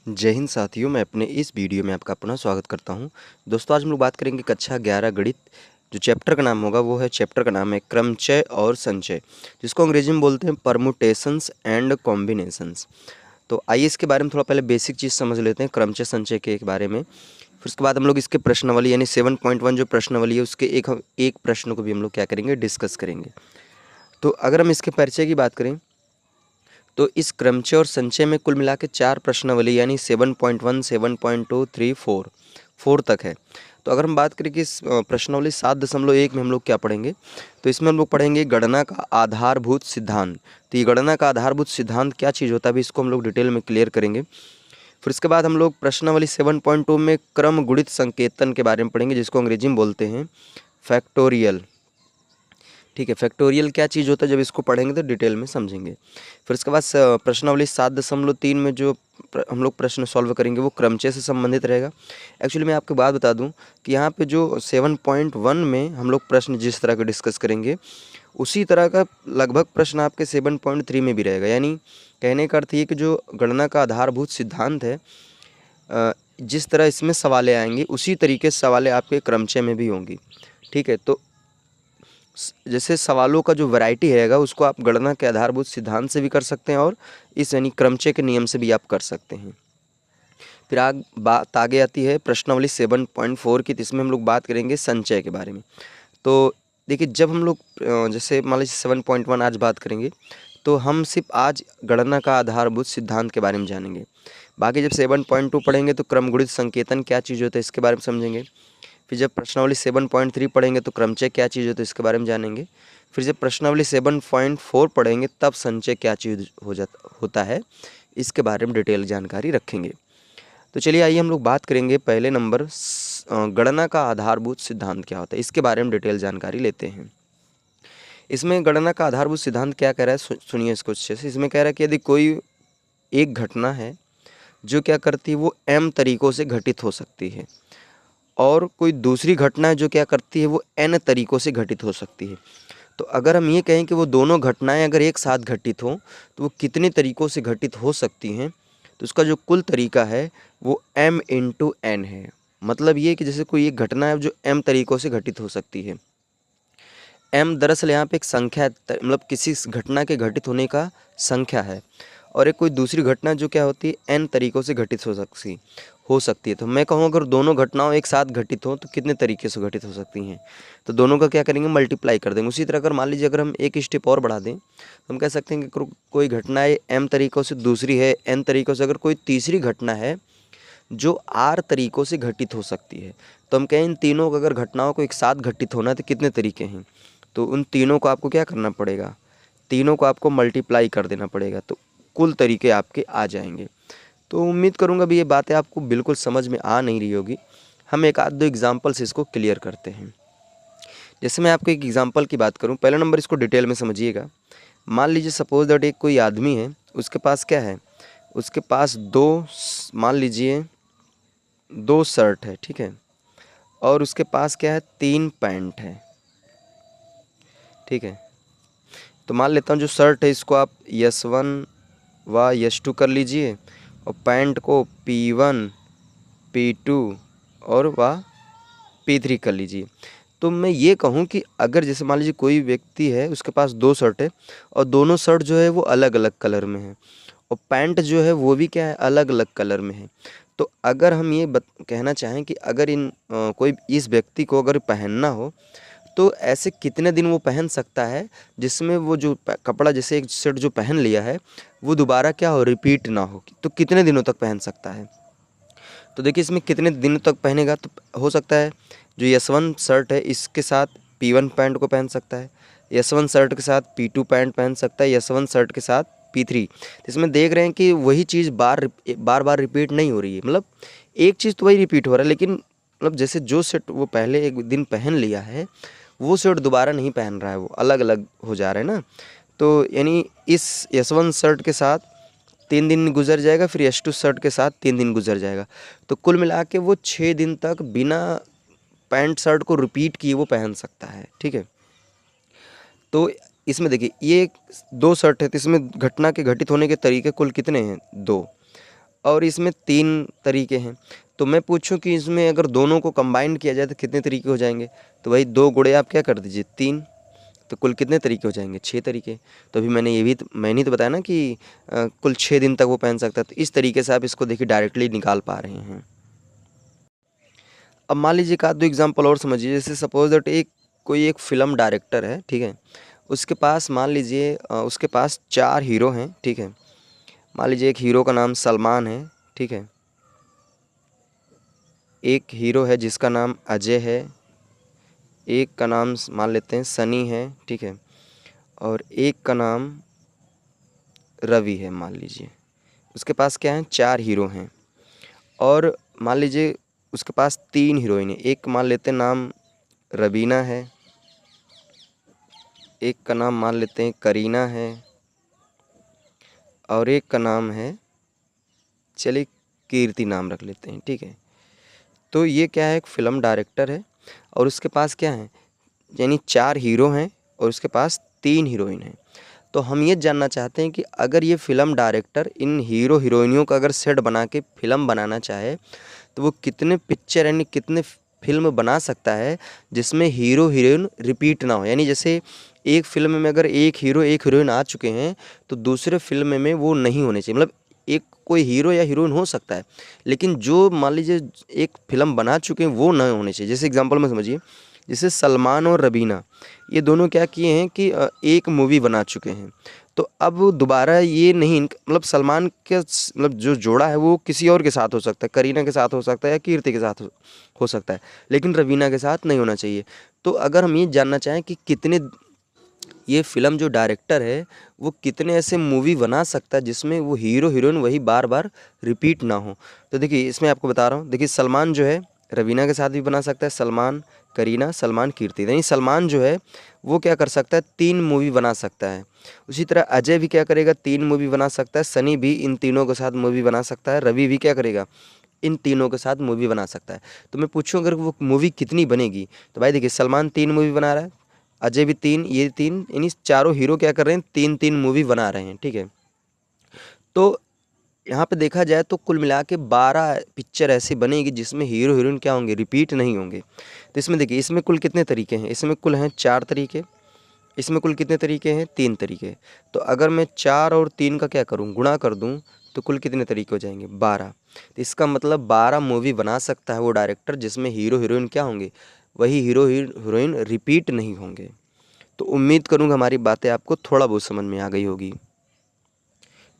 जय हिंद साथियों, मैं अपने इस वीडियो में आपका पुनः स्वागत करता हूं। दोस्तों, आज हम लोग बात करेंगे कक्षा 11 गणित। जो चैप्टर का नाम होगा वो है, चैप्टर का नाम है क्रमचय और संचय, जिसको अंग्रेजी में बोलते हैं परमुटेशंस एंड कॉम्बिनेशंस। तो आइए इसके बारे में थोड़ा पहले बेसिक चीज़ समझ लेते हैं, क्रमचय संचय के बारे में। फिर उसके बाद हम लोग इसके प्रश्नावली यानी 7.1 जो प्रश्नावली है उसके एक प्रश्न को भी हम लोग क्या करेंगे, डिस्कस करेंगे। तो अगर हम इसके परिचय की बात करें तो इस क्रमचय और संचय में कुल मिला के 4 प्रश्नावली यानी 7.1, 7.2, 3, 4 तक है। तो अगर हम बात करें कि इस प्रश्नावली 7.1 में हम लोग क्या पढ़ेंगे, तो इसमें हम लोग पढ़ेंगे गणना का आधारभूत सिद्धांत। तो ये गणना का आधारभूत सिद्धांत क्या चीज़ होता है, अभी इसको हम लोग डिटेल में क्लियर करेंगे। फिर इसके बाद हम लोग प्रश्नावली 7.2 में क्रम गुणित संकेतन के बारे में पढ़ेंगे, जिसको अंग्रेजी में बोलते हैं फैक्टोरियल। ठीक है, फैक्टोरियल क्या चीज़ होता है, जब इसको पढ़ेंगे तो डिटेल में समझेंगे। फिर उसके बाद प्रश्नावली 7.3 में जो हम लोग प्रश्न सॉल्व करेंगे वो क्रमचय से संबंधित रहेगा। एक्चुअली मैं आपको बात बता दूं कि यहाँ पे जो 7.1 में हम लोग प्रश्न जिस तरह के डिस्कस करेंगे उसी तरह का लगभग प्रश्न आपके 7.3 में भी रहेगा। यानी कहने का अर्थ ये कि जो गणना का आधारभूत सिद्धांत है, जिस तरह इसमें सवालें आएंगी उसी तरीके से सवालें आपके क्रमचय में भी होंगी। ठीक है, तो जैसे सवालों का जो वैरायटी रहेगा उसको आप गणना के आधारभूत सिद्धांत से भी कर सकते हैं और इस यानी क्रमचय के नियम से भी आप कर सकते हैं। फिर बात आगे आती है प्रश्नावली 7.4 की, इसमें हम लोग बात करेंगे संचय के बारे में। तो देखिए, जब हम लोग जैसे मान लीजिए 7.1 आज बात करेंगे तो हम सिर्फ आज गणना का आधारभूत सिद्धांत के बारे में जानेंगे। बाकी जब 7.2 पढ़ेंगे तो क्रमगुणित संकेतन क्या चीज़ होता है इसके बारे में समझेंगे। फिर जब प्रश्नावली 7.3 पढ़ेंगे तो क्रमचय क्या चीज़ होता है इसके बारे में जानेंगे। फिर जब प्रश्नावली 7.4 पढ़ेंगे तब संचय क्या चीज़ होता है इसके बारे में डिटेल जानकारी रखेंगे। तो चलिए आइए हम लोग बात करेंगे पहले नंबर गणना का आधारभूत सिद्धांत क्या होता है, इसके बारे में डिटेल जानकारी लेते हैं। इसमें गणना का आधारभूत सिद्धांत क्या कह रहा है, सुनिए इसको अच्छे से। इसमें कह रहा है कि यदि कोई एक घटना है जो क्या करती है वो m तरीकों से घटित हो सकती है और कोई दूसरी घटना जो क्या करती है वो n तरीकों से घटित हो सकती है। तो अगर हम ये कहें कि वो दोनों घटनाएं अगर एक साथ घटित हों तो वो कितने तरीकों से घटित हो सकती हैं, तो उसका जो कुल तरीका है वो m इंटू n है। मतलब ये कि जैसे कोई एक घटना है जो m तरीकों से घटित हो सकती है। m दरअसल यहाँ पे एक संख्या है, मतलब किसी घटना के घटित होने का संख्या है। और एक कोई दूसरी घटना जो क्या होती है n तरीकों से घटित हो सकती है। तो मैं कहूँ अगर दोनों घटनाओं एक साथ घटित हो तो कितने तरीके से घटित हो सकती हैं, तो दोनों का क्या करेंगे, मल्टीप्लाई कर देंगे। उसी तरह अगर मान लीजिए अगर हम एक स्टेप और बढ़ा दें तो हम कह सकते हैं कि कोई घटना है m तरीकों से, दूसरी है n तरीकों से, अगर कोई तीसरी घटना है जो r तरीकों से घटित हो सकती है, तो हम कहें इन तीनों को अगर घटनाओं को एक साथ घटित होना है तो कितने तरीके हैं, तो उन तीनों को आपको क्या करना पड़ेगा, तीनों को आपको मल्टीप्लाई कर देना पड़ेगा, तो कुल तरीके आपके आ जाएंगे। तो उम्मीद करूंगा भी ये बातें आपको बिल्कुल समझ में आ नहीं रही होगी। हम एक आध दो एग्जाम्पल से इसको क्लियर करते हैं। जैसे मैं आपको एक एग्जाम्पल की बात करूं, पहला नंबर इसको डिटेल में समझिएगा। मान लीजिए सपोज दैट एक कोई आदमी है, उसके पास क्या है, उसके पास मान लीजिए 2 शर्ट है, ठीक है, और उसके पास क्या है 3 पैंट है, ठीक है। तो मान लेता हूँ जो शर्ट है इसको आप S1 व S2 कर लीजिए और पैंट को P1 P2 और व P3 कर लीजिए। तो मैं ये कहूँ कि अगर जैसे मान लीजिए कोई व्यक्ति है उसके पास 2 शर्ट है और दोनों शर्ट जो है वो अलग अलग कलर में है और पैंट जो है वो भी क्या है, अलग अलग कलर में है। तो अगर हम ये कहना चाहें कि अगर कोई इस व्यक्ति को अगर पहनना हो तो ऐसे कितने दिन वो पहन सकता है जिसमें वो जो कपड़ा जैसे एक शर्ट जो पहन लिया है वो दोबारा क्या हो, रिपीट ना हो, तो कितने दिनों तक पहन सकता है। तो देखिए इसमें कितने दिनों तक पहनेगा, तो हो सकता है जो S1 शर्ट है इसके साथ P1 पैंट को पहन सकता है, S1 शर्ट के साथ P2 पैंट पहन सकता है, S1 शर्ट के साथ P3। इसमें देख रहे हैं कि वही चीज़ बार बार रिपीट नहीं हो रही है, मतलब एक चीज़ तो वही रिपीट हो रहा है, लेकिन मतलब जैसे जो शर्ट वो पहले एक दिन पहन लिया है वो शर्ट दोबारा नहीं पहन रहा है, वो अलग अलग हो जा रहा है ना। तो यानी इस S1 शर्ट के साथ 3 दिन गुजर जाएगा, फिर S2 शर्ट के साथ 3 दिन गुजर जाएगा, तो कुल मिला के वो 6 दिन तक बिना पैंट शर्ट को रिपीट किए वो पहन सकता है, ठीक है। तो इसमें देखिए ये 2 शर्ट है तो इसमें घटना के घटित होने के तरीके कुल कितने हैं, 2। और इसमें 3 तरीके हैं। तो मैं पूछूं कि इसमें अगर दोनों को कंबाइंड किया जाए तो कितने तरीके हो जाएंगे? तो भाई 2 गुणे आप क्या कर दीजिए 3, तो कुल कितने तरीके हो जाएंगे? 6 तरीके। तो अभी मैंने तो बताया ना कि कुल 6 दिन तक वो पहन सकता है। तो इस तरीके से आप इसको देखिए डायरेक्टली निकाल पा रहे हैं। अब मान लीजिए एक आध दो एग्जाम्पल और समझिए। जैसे सपोज दैट कोई एक फिल्म डायरेक्टर है, ठीक है, उसके पास मान लीजिए उसके पास 4 हीरो हैं, ठीक है। मान लीजिए एक हीरो का नाम सलमान है, ठीक है, एक हीरो है जिसका नाम अजय है, एक का नाम मान लेते हैं सनी है, ठीक है, और एक का नाम रवि है मान लीजिए। उसके पास क्या है? 4 हीरो हैं। और मान लीजिए उसके पास 3 हीरोइन है। एक मान लेते हैं नाम रवीना है, एक का नाम मान लेते हैं करीना है, और एक का नाम है, चलिए कीर्ति नाम रख लेते हैं, ठीक है। तो ये क्या है? एक फिल्म डायरेक्टर है और उसके पास क्या है? यानी 4 हीरो हैं और उसके पास 3 हीरोइन हैं। तो हम ये जानना चाहते हैं कि अगर ये फिल्म डायरेक्टर इन हीरो हीरोइनियों का अगर सेट बना के फिल्म बनाना चाहे तो वो कितने पिक्चर यानी कितने फिल्म बना सकता है जिसमें हीरो हीरोइन रिपीट ना हो। यानी जैसे एक फिल्म में अगर एक हीरो एक हीरोइन आ चुके हैं तो दूसरे फिल्म में वो नहीं होने चाहिए। मतलब एक कोई हीरो या हीरोइन हो सकता है, लेकिन जो मान लीजिए एक फिल्म बना चुके हैं वो ना होने चाहिए। जैसे एग्जांपल में समझिए, जैसे सलमान और रवीना ये दोनों क्या किए हैं कि एक मूवी बना चुके हैं। तो अब दोबारा ये नहीं, मतलब सलमान के मतलब जो जोड़ा है वो किसी और के साथ हो सकता है, करीना के साथ हो सकता है या कीर्ति के साथ हो सकता है, लेकिन रवीना के साथ नहीं होना चाहिए। तो अगर हम ये जानना चाहें कि कितने ये फिल्म जो डायरेक्टर है वो कितने ऐसे मूवी बना सकता है जिसमें वो हीरो हीरोइन वही बार बार रिपीट ना हो। तो देखिए इसमें आपको बता रहा हूँ, देखिए सलमान जो है रवीना के साथ भी बना सकता है, सलमान करीना सलमान कीर्ति। यानी सलमान जो है वो क्या कर सकता है? 3 मूवी बना सकता है। उसी तरह अजय भी क्या करेगा? 3 मूवी बना सकता है। सनी भी इन तीनों के साथ मूवी बना सकता है। रवि भी क्या करेगा? इन तीनों के साथ मूवी बना सकता है। तो मैं पूछूं अगर वो मूवी कितनी बनेगी, तो भाई देखिए सलमान 3 मूवी बना रहा है, अजय भी 3, ये 3, यानी चारों हीरो क्या कर रहे हैं? 3-3 मूवी बना रहे हैं, ठीक है। तो यहाँ पे देखा जाए तो कुल मिला के 12 पिक्चर ऐसी बनेगी जिसमें हीरो हीरोइन क्या होंगे? रिपीट नहीं होंगे। तो इसमें देखिए इसमें कुल कितने तरीके हैं? इसमें कुल हैं 4 तरीके। इसमें कुल कितने तरीके हैं? 3 तरीके। तो अगर मैं 4 और 3 का क्या करूँ? गुणा कर दूँ तो कुल कितने तरीके हो जाएंगे? 12। तो इसका मतलब 12 मूवी बना सकता है वो डायरेक्टर जिसमें हीरो हीरोइन क्या होंगे? वही हीरो हीरोइन रिपीट नहीं होंगे। तो उम्मीद करूँगा हमारी बातें आपको थोड़ा बहुत समझ में आ गई होगी।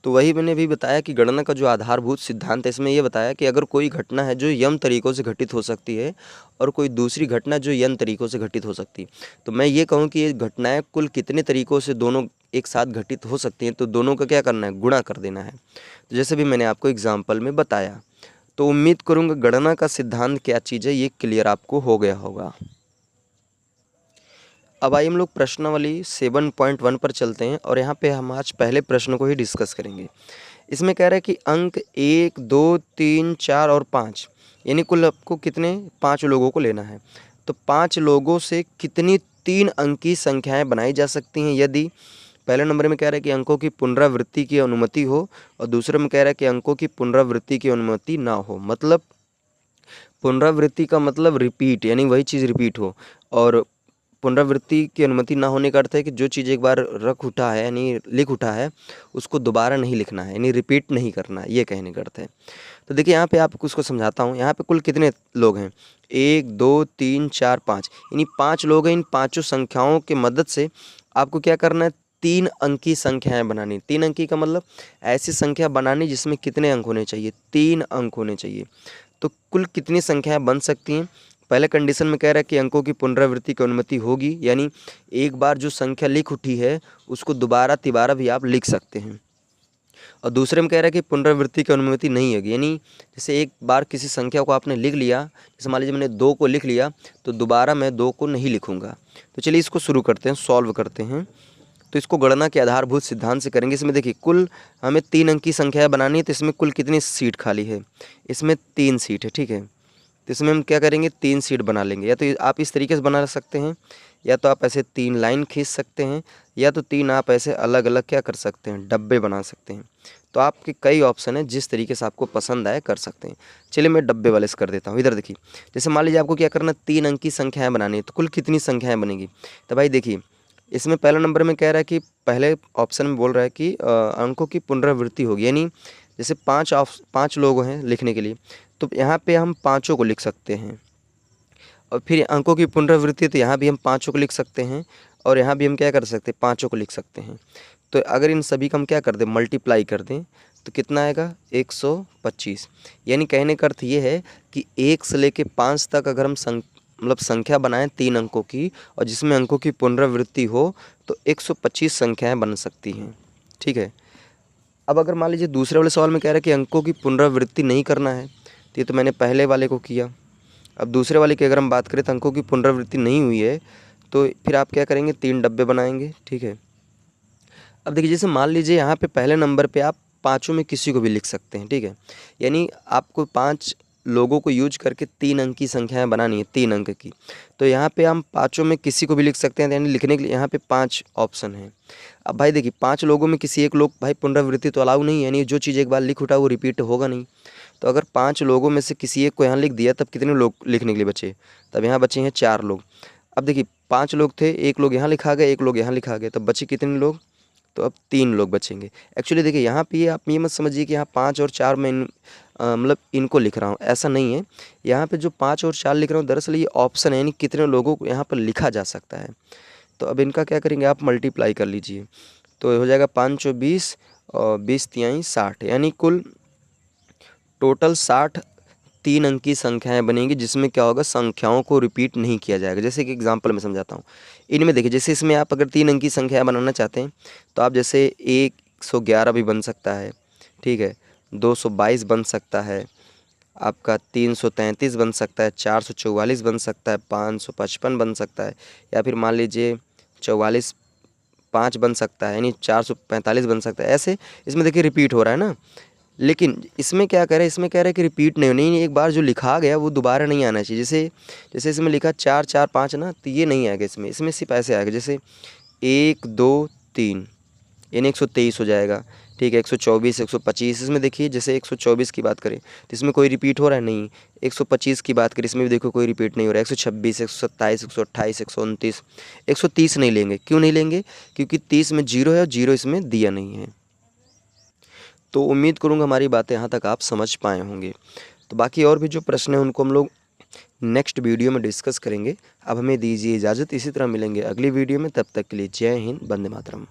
तो वही मैंने भी बताया कि गणना का जो आधारभूत सिद्धांत है इसमें ये बताया कि अगर कोई घटना है जो यम तरीकों से घटित हो सकती है और कोई दूसरी घटना जो यन तरीकों से घटित हो सकती है, तो मैं ये कहूँ कि ये घटनाएं कुल कितने तरीकों से दोनों एक साथ घटित हो सकती हैं, तो दोनों का क्या करना है? गुणा कर देना है। तो जैसे भी मैंने आपको एग्जाम्पल में बताया, तो उम्मीद करूँगा गणना का सिद्धांत क्या चीज़ है ये क्लियर आपको हो गया होगा। अब आइए हम लोग प्रश्नावली 7.1 पर चलते हैं और यहाँ पे हम आज पहले प्रश्न को ही डिस्कस करेंगे। इसमें कह रहा है कि अंक 1, 2, 3, 4 और 5 यानी कुल आपको कितने? 5 लोगों को लेना है। तो 5 लोगों से कितनी 3 अंकी संख्याएं बनाई जा सकती हैं यदि पहले नंबर में कह रहा है कि अंकों की पुनरावृत्ति की अनुमति हो और दूसरे में कह रहा है कि अंकों की पुनरावृत्ति की अनुमति ना हो। मतलब पुनरावृत्ति का मतलब रिपीट, यानी वही चीज़ रिपीट हो, और पुनरावृत्ति की अनुमति ना होने का अर्थ है कि जो चीज़ एक बार रख उठा है यानी लिख उठा है उसको दोबारा नहीं लिखना है, यानी रिपीट नहीं करना है, ये कहने का अर्थ है। तो देखिए यहाँ पे आपको उसको समझाता हूँ। यहाँ पे कुल कितने लोग हैं? 1, 2, 3, 4, 5, यानी 5 लोग हैं। इन पाँचों संख्याओं के मदद से आपको क्या करना है? 3 अंकी संख्याएं बनानी। 3 अंकी का मतलब ऐसी संख्या बनानी जिसमें कितने अंक होने चाहिए? 3 अंक होने चाहिए। तो कुल कितनी संख्याएं बन सकती हैं? पहले कंडीशन में कह रहा है कि अंकों की पुनरावृत्ति की अनुमति होगी, यानी एक बार जो संख्या लिख उठी है उसको दोबारा तिबारा भी आप लिख सकते हैं। और दूसरे में कह रहा है कि पुनरावृत्ति की अनुमति नहीं होगी, यानी जैसे एक बार किसी संख्या को आपने लिख लिया, जैसे मान लीजिए मैंने 2 को लिख लिया तो दोबारा मैं 2 को नहीं लिखूँगा। तो चलिए इसको शुरू करते हैं, सॉल्व करते हैं। तो इसको गणना के आधारभूत सिद्धांत से करेंगे। इसमें देखिए कुल हमें 3 अंक की संख्या बनानी है, तो इसमें कुल कितनी सीट खाली है? इसमें 3 सीट है, ठीक है। तो इसमें हम क्या करेंगे? 3 सीट बना लेंगे। या तो आप इस तरीके से बना सकते हैं, या तो आप ऐसे 3 लाइन खींच सकते हैं, या तो 3 आप ऐसे अलग अलग क्या कर सकते हैं? डब्बे बना सकते हैं। तो आपके कई ऑप्शन हैं, जिस तरीके से आपको पसंद आए कर सकते हैं। चलिए मैं डब्बे वाले से कर देता हूँ। इधर देखिए, जैसे मान लीजिए आपको क्या करना, 3 अंक की संख्याएँ बनानी है, तो कुल कितनी संख्याएँ बनेगी। तो भाई देखिए, इसमें पहला नंबर में कह रहा है कि पहले ऑप्शन में बोल रहा है कि अंकों की पुनरावृत्ति होगी, यानी जैसे 5 लोग हैं लिखने के लिए, तो यहाँ पे हम पाँचों को लिख सकते हैं। और फिर अंकों की पुनरावृत्ति, तो यहाँ भी हम पाँचों को लिख सकते हैं, और यहाँ भी हम क्या कर सकते हैं, पाँचों को लिख सकते हैं। तो अगर इन सभी का हम क्या कर दें, मल्टीप्लाई कर दें, तो कितना आएगा, 125। यानी कहने का अर्थ ये है कि 1 से लेके 5 तक अगर हम मतलब संख्या बनाएं 3 अंकों की, और जिसमें अंकों की पुनरावृत्ति हो, तो 125 संख्याएँ बन सकती हैं। ठीक है। अब अगर मान लीजिए दूसरे वाले सवाल में कह रहा है कि अंकों की पुनरावृत्ति नहीं करना है, तो ये तो मैंने पहले वाले को किया। अब दूसरे वाले की अगर हम बात करें तो अंकों की पुनरावृत्ति नहीं हुई है, तो फिर आप क्या करेंगे, 3 डब्बे बनाएंगे। ठीक है। अब देखिए, जैसे मान लीजिए यहाँ पे पहले नंबर पे आप पाँचों में किसी को भी लिख सकते हैं। ठीक है। यानी आपको 5 लोगों को यूज करके 3 अंक की संख्याएँ बनानी है, 3 अंक की। तो यहाँ पे हम पाँचों में किसी को भी लिख सकते हैं, यानी लिखने के लिए यहाँ पे 5 ऑप्शन हैं। अब भाई देखिए, 5 लोगों में किसी एक लोग, भाई पुनरावृत्ति तो अलाउ नहीं है, यानी जो चीज़ एक बार लिख उठा वो रिपीट होगा नहीं। तो अगर 5 लोगों में से किसी एक को यहाँ लिख दिया, तब कितने लोग लिखने के लिए बचे, तब यहाँ बचे हैं 4 लोग। अब देखिए, 5 लोग थे, एक लोग यहाँ लिखा गया, एक लोग यहाँ लिखा गया, तब बचे कितने लोग, तो अब 3 लोग बचेंगे। एक्चुअली देखिए, यहाँ पे आप ये मत समझिए कि यहाँ 5 और 4 में मतलब इनको लिख रहा हूँ, ऐसा नहीं है। यहाँ पे जो 5 और 4 लिख रहा हूँ, दरअसल ये ऑप्शन है, यानी कितने लोगों को यहाँ पर लिखा जा सकता है। तो अब इनका क्या करेंगे, आप मल्टीप्लाई कर लीजिए, तो हो जाएगा 5 चौ 20 और 20 तिहाई 60, यानी कुल टोटल 60 3 अंक की संख्याएँ बनेंगी, जिसमें क्या होगा, संख्याओं को रिपीट नहीं किया जाएगा। जैसे कि एग्जांपल मैं समझाता हूँ। इनमें देखिए, जैसे इसमें आप अगर 3 अंक की संख्या बनाना चाहते हैं, तो आप जैसे 111 भी बन सकता है। ठीक है। 222 बन सकता है, आपका 333 बन सकता है, 444 बन सकता है, 555 बन सकता है, या फिर मान लीजिए 44 5 बन सकता है, यानी 445 बन सकता है। ऐसे इसमें देखिए रिपीट हो रहा है ना, लेकिन इसमें क्या कह रहा है, इसमें कह रहा है कि रिपीट नहीं होनी, एक बार जो लिखा गया वो दोबारा नहीं आना चाहिए। जैसे जैसे इसमें लिखा 4 4 5 ना, तो ये नहीं आएगा इसमें। इसमें सिर्फ ऐसे आएगा, जैसे 1 2 3, यानी 123 हो जाएगा। ठीक है। 124 125, इसमें देखिए जैसे 124 की बात करें तो इसमें कोई रिपीट हो रहा है, नहीं। 125 की बात करें, इसमें भी देखो कोई रिपीट नहीं हो रहा है। 126 127 128 129 130 नहीं लेंगे। क्यों नहीं लेंगे, क्योंकि 30 में 0 है और 0 इसमें दिया नहीं है। तो उम्मीद करूँगा हमारी बातें यहाँ तक आप समझ पाए होंगे। तो बाकी और भी जो प्रश्न हैं उनको हम लोग नेक्स्ट वीडियो में डिस्कस करेंगे। अब हमें दीजिए इजाज़त, इसी तरह मिलेंगे अगली वीडियो में। तब तक के लिए जय हिंद, वंदे मातरम।